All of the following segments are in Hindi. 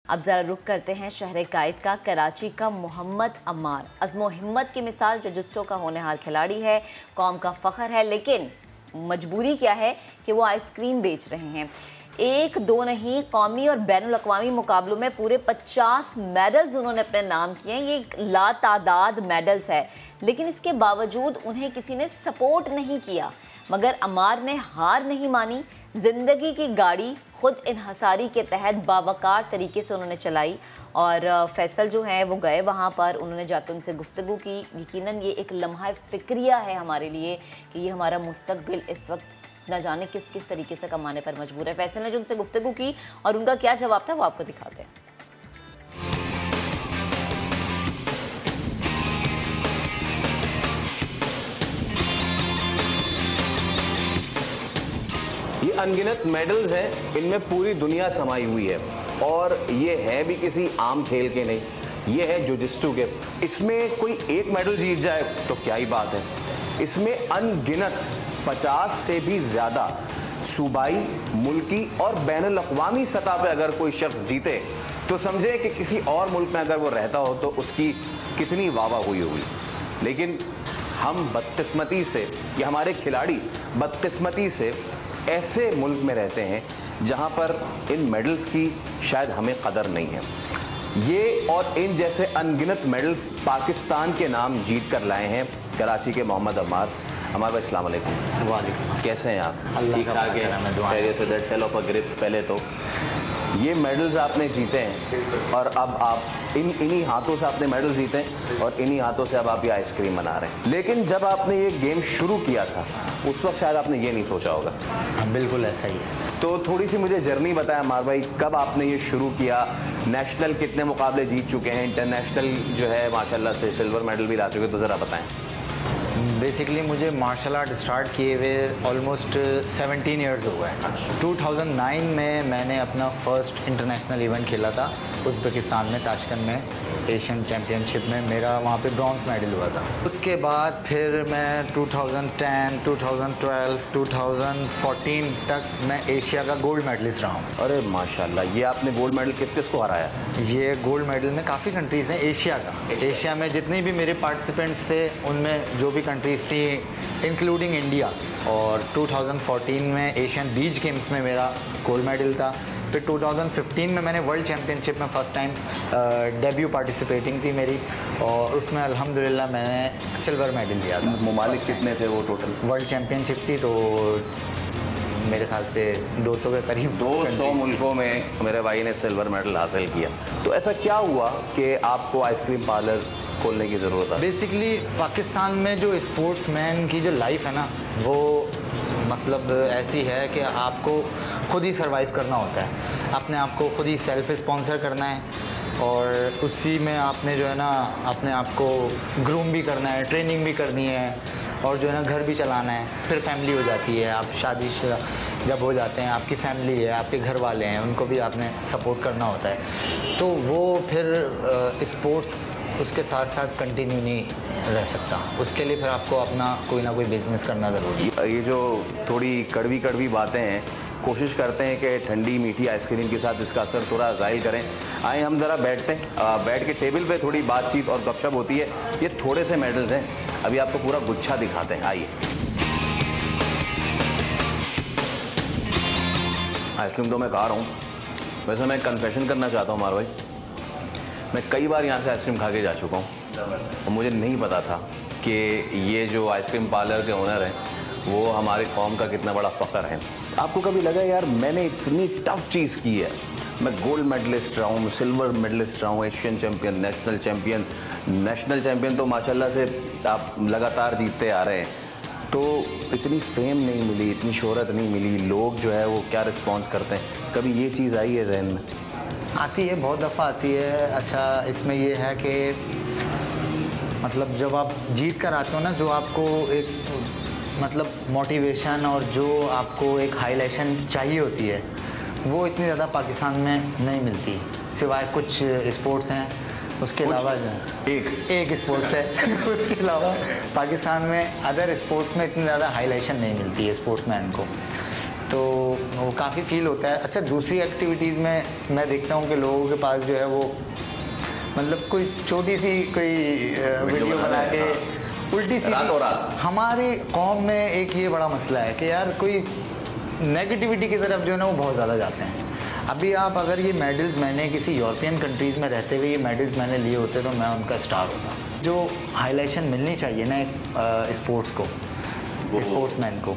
अब ज़रा रुख करते हैं शहर कायद का। कराची का मोहम्मद अम्मार अज़्मो हिम्मत की मिसाल, जुजुत्सो का होनहार खिलाड़ी है, कौम का फ़ख्र है, लेकिन मजबूरी क्या है कि वो आइसक्रीम बेच रहे हैं। एक दो नहीं, कौमी और बैनुल अक़वामी मुकाबलों में पूरे 50 मेडल्स उन्होंने अपने नाम किए हैं। ये लातादाद मेडल्स है, लेकिन इसके बावजूद उन्हें किसी ने सपोर्ट नहीं किया। मगर अम्मार ने हार नहीं मानी। ज़िंदगी की गाड़ी खुद इन्हसारी के तहत बावकार तरीके से उन्होंने चलाई और फैसल जो हैं वो गए वहाँ पर, उन्होंने जाकर उनसे गुफ्तगू की। यकीनन ये एक लम्हा फ़िक्रिया है हमारे लिए कि ये हमारा मुस्तकबिल इस वक्त न जाने किस किस तरीके से कमाने पर मजबूर है। फैसल ने जो उनसे गुफ्तगू की और उनका क्या जवाब था वो आपको दिखाते हैं। ये अनगिनत मेडल्स हैं, इनमें पूरी दुनिया समाई हुई है और ये है भी किसी आम खेल के नहीं, ये है जुजित्सु के। इसमें कोई एक मेडल जीत जाए तो क्या ही बात है, इसमें अनगिनत 50 से भी ज़्यादा सूबाई, मुल्की और बैनुल अक़वामी सतह पे अगर कोई शख्स जीते तो समझे कि किसी और मुल्क में अगर वो रहता हो तो उसकी कितनी वाह हुई होगी। लेकिन हम बदकिस्मती से, या हमारे खिलाड़ी बदकिस्मती से ऐसे मुल्क में रहते हैं जहां पर इन मेडल्स की शायद हमें कदर नहीं है। ये और इन जैसे अनगिनत मेडल्स पाकिस्तान के नाम जीत कर लाए हैं कराची के मोहम्मद अम्मार। अम्मार भाई अस्सलाम वालेकुम। वालेकुम। कैसे हैं आप? ठीक ठाक है। पहले तो ये मेडल्स आपने जीते हैं और अब आप इन्हीं हाथों से आपने मेडल जीते हैं और इन्हीं हाथों से अब आप ये आइसक्रीम बना रहे हैं। लेकिन जब आपने ये गेम शुरू किया था उस वक्त शायद आपने ये नहीं सोचा होगा। हाँ, बिल्कुल ऐसा ही है। तो थोड़ी सी मुझे जर्नी बताएं अम्मार भाई, कब आपने ये शुरू किया, नेशनल कितने मुकाबले जीत चुके हैं, इंटरनेशनल जो है माशाल्लाह से सिल्वर मेडल भी ला चुके, तो ज़रा बताएं। बेसिकली मुझे मार्शल आर्ट स्टार्ट किए हुए ऑलमोस्ट 17 ईयर्स हो गए। 2009 में मैंने अपना फर्स्ट इंटरनेशनल इवेंट खेला था उज़्बेकिस्तान में, ताशकंद में, एशियन चैम्पियनशिप में। मेरा वहाँ पे ब्रॉन्ज मेडल हुआ था। उसके बाद फिर मैं 2010, 2012, 2014 तक मैं एशिया का गोल्ड मेडलिस्ट रहा हूँ। अरे माशाल्लाह, ये आपने गोल्ड मेडल किस किस को हराया? ये गोल्ड मेडल में काफ़ी कंट्रीज़ हैं एशिया का। एशिया में जितने भी मेरे पार्टिसिपेंट्स थे उनमें जो भी कंट्रीज़ थी इंक्लूडिंग इंडिया। और 2014 में एशियन बीच गेम्स में मेरा गोल्ड मेडल था। फिर 2015 में मैंने वर्ल्ड चैम्पियनशिप में फ़र्स्ट टाइम डेब्यू पार्टिसिपेटिंग थी मेरी, और उसमें अल्हम्दुलिल्लाह मैंने सिल्वर मेडल लिया था। ममालिक कितने थे वो टोटल? वर्ल्ड चैम्पियनशिप थी तो मेरे ख्याल से 200 के करीब 200 मुल्कों में मेरे भाई ने सिल्वर मेडल हासिल किया। तो ऐसा क्या हुआ कि आपको आइसक्रीम पार्लर खोलने की ज़रूरत है? बेसिकली पाकिस्तान में जो स्पोर्ट्समैन की जो लाइफ है ना, वो मतलब ऐसी है कि आपको खुद ही सरवाइव करना होता है, अपने आप को खुद ही सेल्फ स्पॉन्सर करना है और उसी में आपने जो है ना अपने आप को ग्रूम भी करना है, ट्रेनिंग भी करनी है और जो है ना घर भी चलाना है। फिर फैमिली हो जाती है, आप शादी जब हो जाते हैं, आपकी फैमिली है, आपके घर वाले हैं, उनको भी आपने सपोर्ट करना होता है। तो वो फिर स्पोर्ट्स उसके साथ साथ कंटिन्यू नहीं रह सकता, उसके लिए फिर आपको अपना कोई ना कोई बिजनेस करना ज़रूरी है। ये जो थोड़ी कड़वी कड़वी बातें हैं, कोशिश करते हैं कि ठंडी मीठी आइसक्रीम के साथ इसका असर थोड़ा ज़ाहिर करें। आए हम ज़रा बैठते हैं, बैठ के टेबल पे थोड़ी बातचीत और गपशप होती है। ये थोड़े से मेडल्स हैं, अभी आपको पूरा गुच्छा दिखाते हैं, आइए। आइसक्रीम तो मैं खा रहा हूँ, वैसे मैं कन्फेशन करना चाहता हूँ मार भाई, मैं कई बार यहाँ से आइसक्रीम खा के जा चुका हूँ और मुझे नहीं पता था कि ये जो आइसक्रीम पार्लर के ओनर हैं वो हमारे कौम का कितना बड़ा फ़ख्र है। आपको कभी लगा यार मैंने इतनी टफ़ चीज़ की है, मैं गोल्ड मेडलिस्ट रहा हूँ, सिल्वर मेडलिस्ट रहा हूँ, एशियन चैम्पियन, नेशनल चैम्पियन तो माशाल्लाह से आप लगातार जीतते आ रहे हैं, तो इतनी फेम नहीं मिली, इतनी शोहरत नहीं मिली, लोग जो है वो क्या रिस्पॉन्स करते हैं, कभी ये चीज़ आई है जहन में? आती है, बहुत दफ़ा आती है। अच्छा, इसमें ये है कि मतलब जब आप जीत कर आते हो ना, जो आपको एक मतलब मोटिवेशन और जो आपको एक हाईलाइशन चाहिए होती है वो इतनी ज़्यादा पाकिस्तान में नहीं मिलती, सिवाय कुछ स्पोर्ट्स हैं, उसके अलावा एक स्पोर्ट्स है उसके अलावा पाकिस्तान में अदर स्पोर्ट्स में इतनी ज़्यादा हाईलाइशन नहीं मिलती है स्पोर्ट्समैन को। तो वो काफ़ी फील होता है। अच्छा, दूसरी एक्टिविटीज़ में मैं देखता हूँ कि लोगों के पास जो है वो मतलब कोई छोटी सी कोई वीडियो बना के उल्टी सी। हमारे कौम में एक ये बड़ा मसला है कि यार कोई नेगेटिविटी की तरफ जो है ना वो बहुत ज़्यादा जाते हैं। अभी आप अगर ये मेडल्स मैंने किसी यूरोपियन कंट्रीज़ में रहते हुए ये मेडल्स मैंने लिए होते तो मैं उनका स्टार होता। जो हाईलाइशन मिलनी चाहिए ना एक स्पोर्ट्स को, स्पोर्ट्समैन को,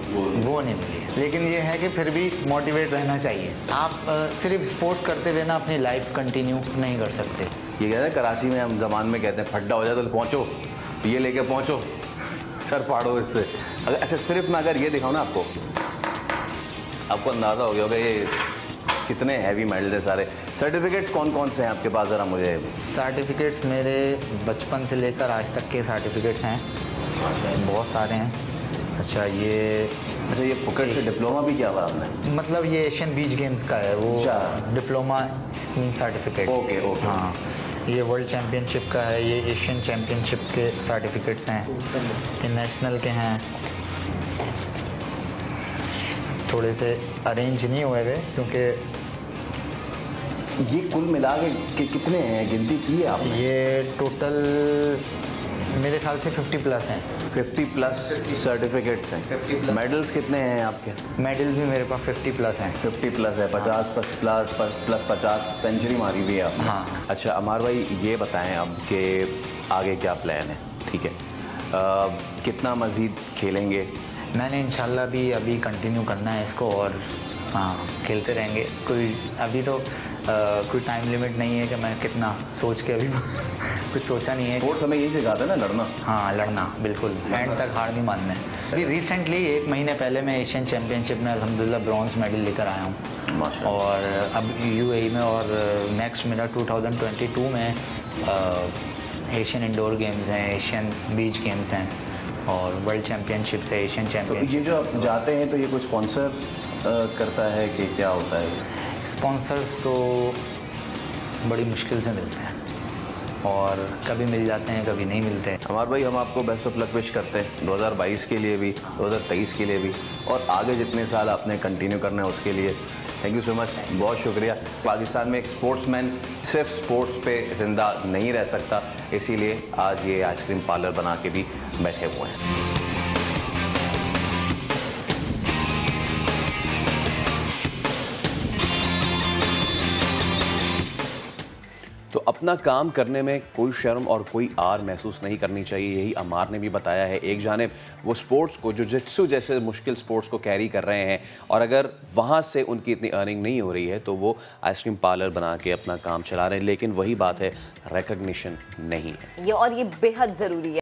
वो नहीं मिली। लेकिन ये है कि फिर भी मोटिवेट रहना चाहिए। आप सिर्फ स्पोर्ट्स करते हुए ना अपनी लाइफ कंटिन्यू नहीं कर सकते। ये कहते हैं कराची में हम जबान में कहते हैं फड्डा हो जाए तो पहुँचो, ये लेके पहुँचो, सर फाड़ो इससे। अगर अच्छा सिर्फ मैं अगर ये दिखाऊँ ना आपको अंदाज़ा हो गया होगा ये कितने हैवी मेडल है सारे। सर्टिफिकेट्स कौन कौन से हैं आपके पास, ज़रा मुझे। सर्टिफिकेट्स मेरे बचपन से लेकर आज तक के सर्टिफिकेट्स हैं, बहुत सारे हैं। अच्छा ये पुकेट से डिप्लोमा भी किया हुआ आपने? मतलब ये एशियन बीच गेम्स का है वो डिप्लोमा मीन सर्टिफिकेट। ओके। हाँ, ये वर्ल्ड चैम्पियनशिप का है, ये एशियन चैम्पियनशिप के सर्टिफिकेट्स हैं, ये नेशनल के हैं। थोड़े से अरेंज नहीं हुए हुए क्योंकि ये कुल मिला के कितने हैं, गिनती की है आपने? ये टोटल मेरे ख्याल से 50 प्लस हैं। 50 प्लस सर्टिफिकेट्स हैं। मेडल्स कितने हैं आपके? मेडल्स भी मेरे पास 50 प्लस हैं। 50 प्लस है, 50 प्लस 50 सेंचुरी मारी हुई है आपने। हाँ। अच्छा अमार भाई ये बताएं अब कि आगे क्या प्लान है? ठीक है, कितना मज़ीद खेलेंगे? मैंने इंशाल्लाह भी अभी कंटिन्यू करना है इसको और हाँ खेलते रहेंगे। कोई अभी तो कोई टाइम लिमिट नहीं है कि मैं कितना सोच के अभी कुछ सोचा नहीं है। स्पोर्ट्स हमें यही सिखाते हैं ना, लड़ना। हाँ लड़ना, बिल्कुल एंड तक हार नहीं मानना है। अभी रिसेंटली 1 महीने पहले मैं एशियन चैम्पियनशिप में अल्हम्दुलिल्लाह ब्रॉन्ज मेडल लेकर आया हूँ माशाअल्लाह। और अब यूएई में और नेक्स्ट मेरा 2022 में एशियन इंडोर गेम्स हैं, एशियन बीच गेम्स हैं और वर्ल्ड चैम्पियनशिप से एशियन चैम्पियनशिप। तो ये जो आप जाते हैं तो ये कोई स्पॉन्सर करता है कि क्या होता है? स्पॉन्सर्स तो बड़ी मुश्किल से मिलते हैं और कभी मिल जाते हैं कभी नहीं मिलते। हमारे भाई हम आपको बेस्ट ऑफ लक विश करते हैं 2022 के लिए भी, 2023 के लिए भी और आगे जितने साल आपने कंटिन्यू करना है उसके लिए। थैंक यू सो मच, बहुत शुक्रिया। पाकिस्तान में एक स्पोर्ट्समैन सिर्फ स्पोर्ट्स पे ज़िंदा नहीं रह सकता, इसीलिए आज ये आइसक्रीम पार्लर बना के भी बैठे हुए हैं। तो अपना काम करने में कोई शर्म और कोई आर महसूस नहीं करनी चाहिए, यही अमार ने भी बताया है। एक जानिब वो स्पोर्ट्स को, जुजित्सु जैसे मुश्किल स्पोर्ट्स को कैरी कर रहे हैं और अगर वहाँ से उनकी इतनी अर्निंग नहीं हो रही है तो वो आइसक्रीम पार्लर बना के अपना काम चला रहे हैं। लेकिन वही बात है, रिकग्निशन नहीं है ये और ये बेहद ज़रूरी है।